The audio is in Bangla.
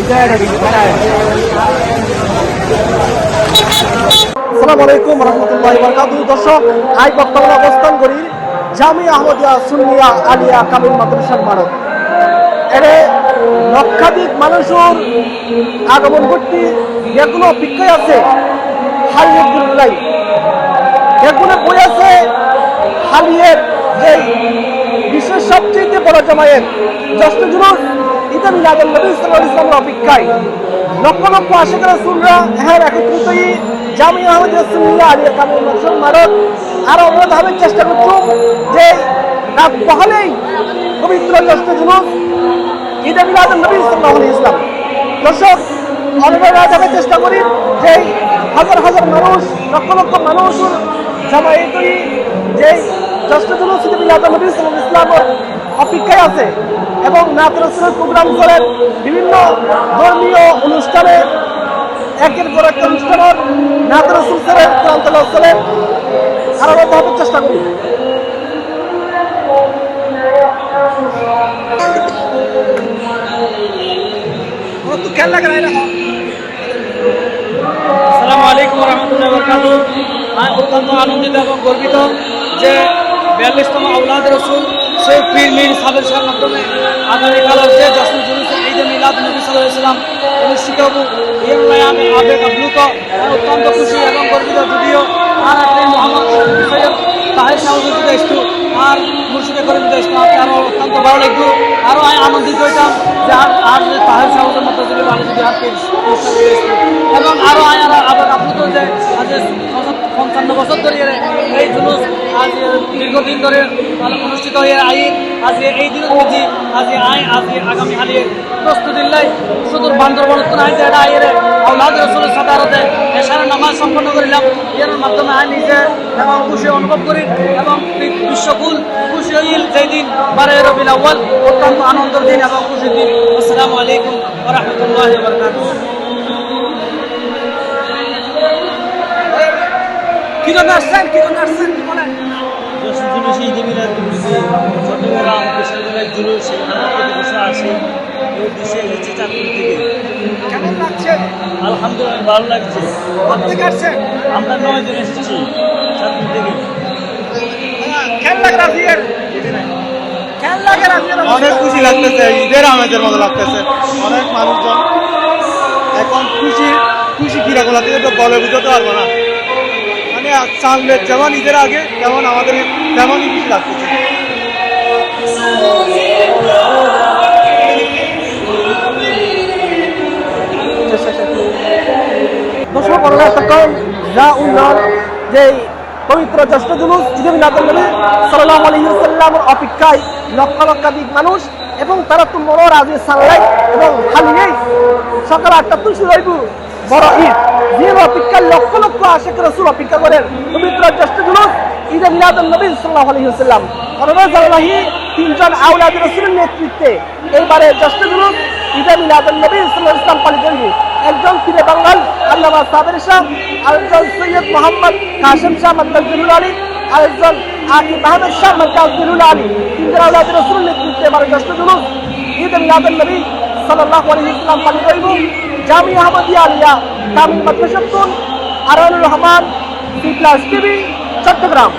আসসালামু আলাইকুম রহমতুল্লাহি ওয়া বারাকাতুহু। দর্শক, আই বর্তমানে অবস্থান করি জামিয়া আহমদিয়া সুন্নিয়া আলিয়া কামিল মাদ্রাসার মারত। এরে লক্ষাধিক মানুষের আগমন করতে যেগুলো অপেক্ষায় আছে হালিয়ের দুর্গাই যেগুলো বই আছে হালিয়ের যে বিশ্বের সবচেয়ে বড় জামায়েত জ্যেষ্ঠ জুলুস ঈদে মিলাদুন নবী সাল্লাল্লাহু আলাইহি ওয়াসাল্লামের অপেক্ষায় লক্ষ লক্ষ আশিক রাসূলরা এর একত্রিত হয়ে জামিয়া আহমদিয়া সুন্নিয়া আলিয়া কামিল মাদ্রাসার মারত আর অন্যভাবে চেষ্টা করছো যে রাত পহলেই পবিত্র জ্যেষ্ঠ জুলুস ঈদে মিলাদুন নবী সাল্লাল্লাহু আলাইহি ওয়াসাল্লাম। দর্শক, আমরা যাবে চেষ্টা করি যে হাজার হাজার মানুষ লক্ষ লক্ষ মানুষ জামায়াত যে জ্যেষ্ঠ জুলুস ঈদে মিলাদুন নবী সাল্লাল্লাহু আলাইহি ওয়াসাল্লামের অপেক্ষায় আছে এবং নাত রাসূলের প্রোগ্রাম করেন বিভিন্ন ধর্মীয় অনুষ্ঠানে একের পর এক অনুষ্ঠানের নাত রাসূল করেন কোরআন তেলাওয়াত করেন আর আমরা ভাবে চেষ্টা করি। আসসালামু আলাইকুম রহমতুল্লাহি ওয়া বারাকাতুহু। আমি অত্যন্ত আনন্দিত এবং গর্বিত যে 42তম আওলাদ রসুল সৈয়দ পীর মীর সাবের শাহর মাধ্যমে আগামীকালের যে জ্যেষ্ঠ জুলুস ঈদে মিলাদ নবী সাল্লাল্লাহু আলাইহি ওয়াসাল্লাম অনুষ্ঠিত হব এই নয় আমি আবেগ আপ্লুত অত্যন্ত খুশি এবং গর্বিত। যদিও আর আপনি মোহাম্মদ সৈয়দ তাহের সাহেব আসতো আর মুর্শিদে করে দিতে আসতো আরও অত্যন্ত ভালো লাগতো আরও আমি আনন্দিত হইতাম যে আর যদি তাহের সাহেবের মতো যদি ভালো যদি আর এবং আরও আবার আপ্লুত যে আজ 55 বছর ধরে এই জুলুস আজ দীর্ঘদিন ধরে অনুষ্ঠিত হয়ে আজ এই দিন বুঝি আজ আগামী হালিয়ে প্রস্তুতি লাই সুদূর বান্দরবন আজ এটা আইয়ের আওলাদ রসুলের সাদারতে এশারের নামাজ সম্পন্ন করিলাম। এর মাধ্যমে আমি নিজে এবং খুশি অনুভব করি এবং বিশ্বকুল খুশি হইল যেই দিন 12 রবিউল আউয়াল অত্যন্ত আনন্দের দিন এবং খুশির দিন। আসসালামু আলাইকুম ওয়া রাহমাতুল্লাহি ওয়া বারাকাতুহু। কি জন্য আসছেন বলেন? জুলুস ঈদে মিলাদ চট্টগ্রাম বিশ্ববিদ্যালয়ের জুলুস বসে আসে এই দেশে এসেছে চাঁদপুর থেকে। কেমন লাগছে? আলহামদুলিল্লাহ ভালো লাগছে। কোথেকে আসছেন? আমরা 9 জন এসেছি চাঁদপুর থেকে। কেমন লাগে রাফিয়ের? কেমন লাগে রাফিয়ের? অনেক খুশি লাগতেছে, ঈদের আমেজের মতো লাগতেছে। অনেক মানুষজন এখন খুশি কিরকম লাগতেছে তো বলে বুঝতে পারবো না। মানে চাঁদলের যেমন ঈদের আগে তেমন আমাদের তেমনই খুশি লাগতেছে। দর্শক, আমরা তখন যা উন্নয়ন যে পবিত্র জ্যেষ্ঠ জুলুস ঈদে মিলাদুন নবী সাল্লাল্লাহু আলাইহি ওয়াসাল্লামের অপেক্ষায় লক্ষ লক্ষাধিক মানুষ এবং তারা তো মনোর আজকে সানলাই এবং হালিয়েই সকাল 8টা তো শুরু হইব বড় ঈদ যে অপেক্ষায় লক্ষ লক্ষ আশিক রাসূল অপেক্ষা করেন পবিত্র জ্যেষ্ঠ জুলুস ঈদে মিলাদুন নবী সাল্লাল্লাহু আলাইহি ওয়াসাল্লাম। রমজানুল্লাহি 3 জন আওলাদ রাসূলের নেতৃত্বে এইবারে জ্যেষ্ঠ জুলুস ঈদে মিলাদুন নবী সাল্লাল্লাহু আলাইহি ওয়াসাল্লাম পালিত হইব। একজন পীরে বাঙ্গাল আল্লামা সাবের শাহ, আরেকজন সৈয়দ মোহাম্মদ কাসেম শাহ মাদ্দাজুল আলী, আরেকজন আকিব আহমেদ শাহ মাদ্দাজুল আলী। 3 জন আওলাদ রাসূলের নেতৃত্বে এবারে জ্যেষ্ঠ জুলুস ঈদে মিলাদুন নবী সাল্লাল্লাহু আলাইহি ওয়াসাল্লাম পালিত হইব। Jamia Ahmadia Alia Kamil Madrasa Aranur Rahman, C plus TV, Chittagong.